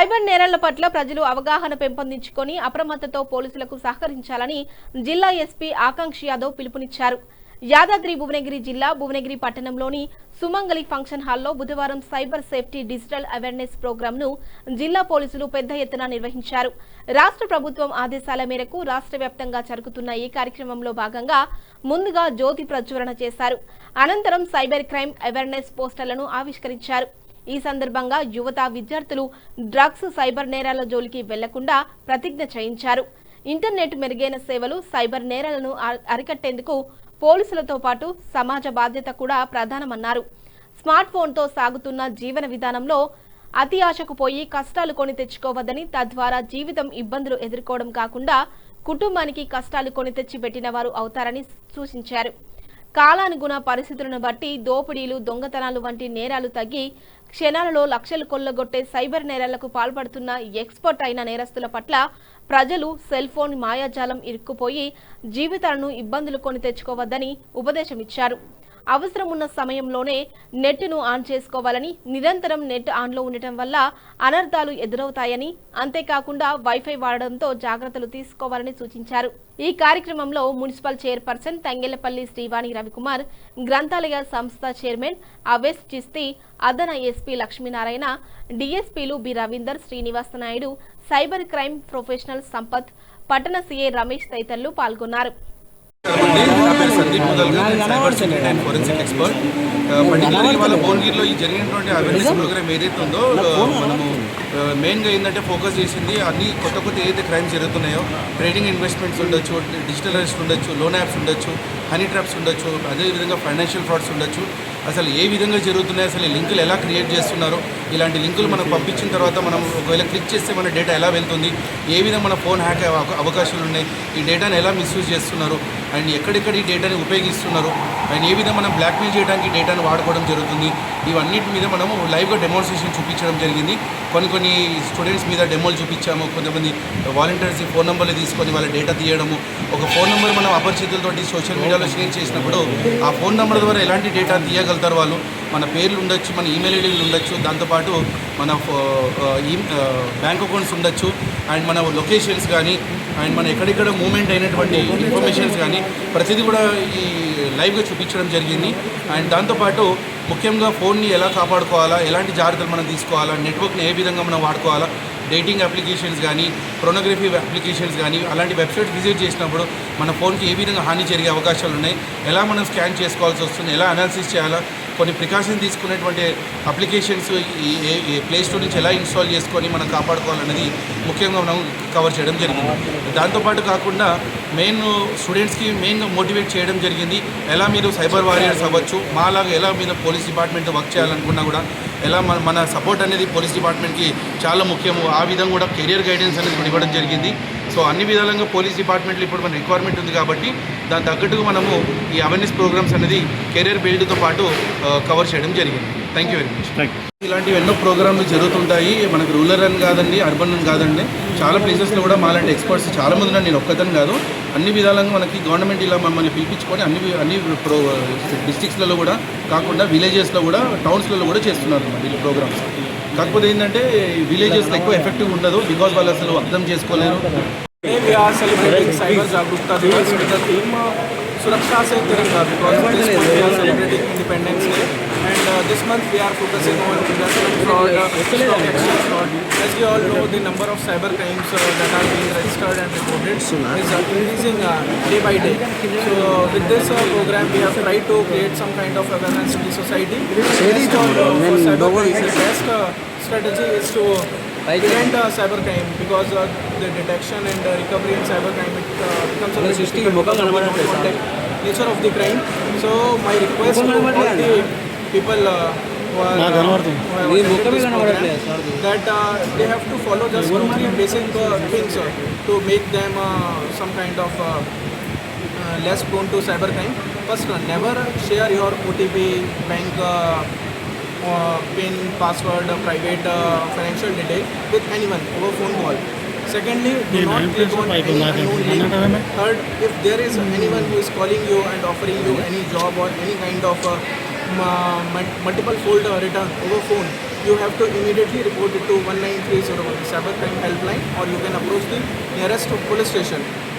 Cyber నేరాల పట్ల ప్రజలు అవగాహన పెంపొందించుకొని అప్రమత్తతో పోలీసులకు సహకరించాలని జిల్లా ఎస్పీ ఆకాంక్ష యాదవ్ పిలుపునిచ్చారు. యాదాద్రి భువనగిరి జిల్లా భువనగిరి పట్టణంలోని సుమంగళి ఫంక్షన్ హాల్లో బుధవారం సైబర్ సేఫ్టీ డిజిటల్ అవేర్నెస్ ప్రోగ్రాంను జిల్లా పోలీసులు పెద్ద ఎత్తున నిర్వహించారు. రాష్ట్ర ప్రభుత్వం ఆదేశాల మేరకు రాష్ట్ర వ్యాప్తంగా జరుగుతున్న ఈ కార్యక్రమంలో భాగంగా ముందుగా జ్యోతి ప్రజ్వలన చేశారు. అనంతరం సైబర్ క్రైమ్ అవేర్నెస్ పోస్టర్లను ఆవిష్కరించారు. ఈ సందర్భంగా యువత విద్యార్థులు డ్రగ్స్ సైబర్ నేరాల జోలికి వెళ్లకుండా ప్రతిజ్ఞ చేయించారు. ఇంటర్నెట్ మెరుగైన సేవలు సైబర్ నేరాలను అరికట్టేందుకు పోలీసులతో పాటు సమాజ బాధ్యత కూడా ప్రధానమన్నారు. స్మార్ట్ ఫోన్తో సాగుతున్న జీవన విధానంలో అతి ఆశకు పోయి కష్టాలు కొని తెచ్చుకోవద్దని, తద్వారా జీవితం ఇబ్బందులు ఎదుర్కోవడం కాకుండా కుటుంబానికి కష్టాలు కొని తెచ్చి పెట్టిన వారు అవుతారని సూచించారు. కాలానుగుణ పరిస్థితులను బట్టి దోపిడీలు, దొంగతనాలు వంటి నేరాలు తగ్గి క్షణాలలో లక్షలు కొల్లగొట్టే సైబర్ నేరాలకు పాల్పడుతున్న ఎక్స్పర్ట్ అయిన నేరస్తుల పట్ల ప్రజలు సెల్ ఫోన్ మాయాజాలం ఇరుక్కుపోయి జీవితాలను ఇబ్బందులు కొని తెచ్చుకోవద్దని ఉపదేశమిచ్చారు. అవసరం ఉన్న సమయంలోనే నెట్ను ఆన్ చేసుకోవాలని, నిరంతరం నెట్ ఆన్లో ఉండటం వల్ల అనర్థాలు ఎదురవుతాయని, అంతేకాకుండా వైఫై వాడడంతో జాగ్రత్తలు తీసుకోవాలని సూచించారు. ఈ కార్యక్రమంలో మున్సిపల్ చైర్పర్సన్ తంగెళ్లపల్లి శ్రీవాణి రవికుమార్, గ్రంథాలయ సంస్థ చైర్మన్ అవేస్ చిస్తీ, అదన ఎస్పీ లక్ష్మీనారాయణ, డీఎస్పీలు B Ravinder, Srinivasa Naidu, cyber crime professional Sampath, పట్టణ సీఏ రమేష్ తదితరులు పాల్గొన్నారు. Sandeep Mudalgar, cyber security and forensic expert. Particularly వాళ్ళ భువనగిరిలో ఈ జరిగినటువంటి అవేర్నెస్ ప్రోగ్రామ్ ఏదైతే ఉందో మనము మెయిన్గా ఏంటంటే ఫోకస్ చేసింది అన్ని కొత్త ఏదైతే క్రైమ్స్ జరుగుతున్నాయో, ట్రేడింగ్ ఇన్వెస్ట్మెంట్స్ ఉండొచ్చు, డిజిటల్ అరెస్ట్ ఉండొచ్చు, లోన్ యాప్స్ ఉండొచ్చు, హనీ ట్రాప్స్ ఉండొచ్చు, అదేవిధంగా ఫైనాన్షియల్ ఫ్రాడ్స్ ఉండొచ్చు. అసలు ఏ విధంగా జరుగుతున్నాయి, అసలు ఈ లింకులు ఎలా క్రియేట్ చేస్తున్నారు, ఇలాంటి లింకులు మనం పంపించిన తర్వాత మనం ఒకవేళ క్లిక్ చేస్తే మన డేటా ఎలా వెళ్తుంది, ఏ విధంగా మన ఫోన్ హ్యాక్ అవకాశాలు ఉన్నాయి, ఈ డేటాను ఎలా మిస్యూజ్ చేస్తున్నారు, అండ్ ఎక్కడెక్కడ ఈ డేటాని ఉపయోగిస్తున్నారు, అండ్ ఏ విధంగా మనం బ్లాక్మెయిల్ చేయడానికి డేటాను వాడుకోవడం జరుగుతుంది, ఇవన్నిటి మీద మనము లైవ్గా డెమోన్స్ట్రేషన్ చూపించడం జరిగింది. కొన్ని స్టూడెంట్స్ మీద డెమోలు చూపించాము. కొంతమంది వాలంటీర్స్ ఫోన్ నెంబర్లు తీసుకొని వాళ్ళ డేటా తీయడము, ఒక ఫోన్ నెంబర్ మనం అపరిచితులతోటి సోషల్ మీడియాలో షేర్ చేసినప్పుడు ఆ ఫోన్ నెంబర్ ద్వారా ఎలాంటి డేటా తీయగలుగుతారు వాళ్ళు, మన పేర్లు ఉండొచ్చు, మన ఈమెయిల్ ఐడీలు ఉండొచ్చు, దాంతోపాటు మన బ్యాంక్ అకౌంట్స్ ఉండొచ్చు, అండ్ మన లొకేషన్స్ కానీ, అండ్ మన ఎక్కడెక్కడ మూవ్మెంట్ అయినటువంటి ఇన్ఫర్మేషన్స్ కానీ ప్రతిదీ కూడా ఈ లైవ్గా చూపించడం జరిగింది. అండ్ దాంతోపాటు ముఖ్యంగా ఫోన్ని ఎలా కాపాడుకోవాలా, ఎలాంటి జాగ్రత్తలు మనం తీసుకోవాలా, నెట్వర్క్ని ఏ విధంగా మనం వాడుకోవాలా, డేటింగ్ అప్లికేషన్స్ కానీ, ప్రొనోగ్రఫీ అప్లికేషన్స్ కానీ, అలాంటి వెబ్సైట్స్ విజిట్ చేసినప్పుడు మన ఫోన్కి ఏ విధంగా హాని జరిగే అవకాశాలు ఉన్నాయి, ఎలా మనం స్కాన్ చేసుకోవాల్సి వస్తుంది, ఎలా అనాలిసిస్ చేయాలా, కొన్ని ప్రికాషన్ తీసుకునేటువంటి అప్లికేషన్స్ ఈ ప్లే స్టోర్ నుంచి ఎలా ఇన్స్టాల్ చేసుకొని మనం కాపాడుకోవాలనేది ముఖ్యంగా మనం కవర్ చేయడం జరిగింది. దాంతోపాటు కాకుండా స్టూడెంట్స్కి మెయిన్ మోటివేట్ చేయడం జరిగింది. ఎలా మీరు సైబర్ వారియర్స్ అవ్వచ్చు, మాలాగా ఎలా మీరు పోలీస్ డిపార్ట్మెంట్ వర్క్ చేయాలనుకున్నా కూడా ఎలా మన సపోర్ట్ అనేది పోలీస్ డిపార్ట్మెంట్కి చాలా ముఖ్యము. ఆ విధంగా కూడా కెరియర్ గైడెన్స్ అనేది కూడా ఇవ్వడం జరిగింది. సో అన్ని విధాలుగా పోలీస్ డిపార్ట్మెంట్లో ఇప్పుడు మన రిక్వైర్మెంట్ ఉంది కాబట్టి దాని తగ్గట్టుగా మనము ఈ అవేర్నెస్ ప్రోగ్రామ్స్ అనేది కెరియర్ బిల్డ్తో పాటు కవర్ చేయడం జరిగింది. Thank you very much. ఇలాంటివి ఎన్నో ప్రోగ్రామ్లు జరుగుతుంటాయి. మనకు రూరల్ అని కాదండి, అర్బన్ అని కాదండి, చాలా ప్లేసెస్లో కూడా మాలాంటి ఎక్స్పర్ట్స్ చాలామంది ఉన్నారు. నేను ఒక్కతను కాదు, అన్ని విధాలుగా మనకి గవర్నమెంట్ ఇలా మమ్మల్ని పిలిపించుకొని అన్ని డిస్ట్రిక్ట్స్లలో కూడా కాకుండా విలేజెస్లో కూడా, టౌన్స్లలో కూడా చేస్తున్నారు వీళ్ళు ప్రోగ్రామ్స్. కాకపోతే ఏంటంటే విలేజెస్లో ఎక్కువ ఎఫెక్టివ్ ఉండదు, బికాజ్ వాళ్ళు అసలు అర్థం చేసుకోలేరు. We are celebrating Cyber Jagrukta Divas with the theme Suraksha Se Tiranga, because this month we are celebrating Independence Day, and this month we are focusing on investment fraud, stock exchange fraud. As we all know, the number of cyber crimes that are being registered and reported is increasing day by day. So with this program we have tried to create some kind of awareness in the society. For cyber crime, the best strategy is to prevent cybercrime, because the detection and recovery in cybercrime becomes a very difficult nature of the crime. So my request to all the people who are this program, that they have to follow just 2-3 basic things to make them some kind of less prone to cybercrime. First, never share your OTP, bank PIN, password, private financial detail with anyone over phone call. Secondly, do not click on any unknown link. Third, if there is anyone who is calling you and offering you any job or any kind of multiple fold return over phone, you have to immediately report it to 193011. cybercrime helpline, or you can approach the nearest police station.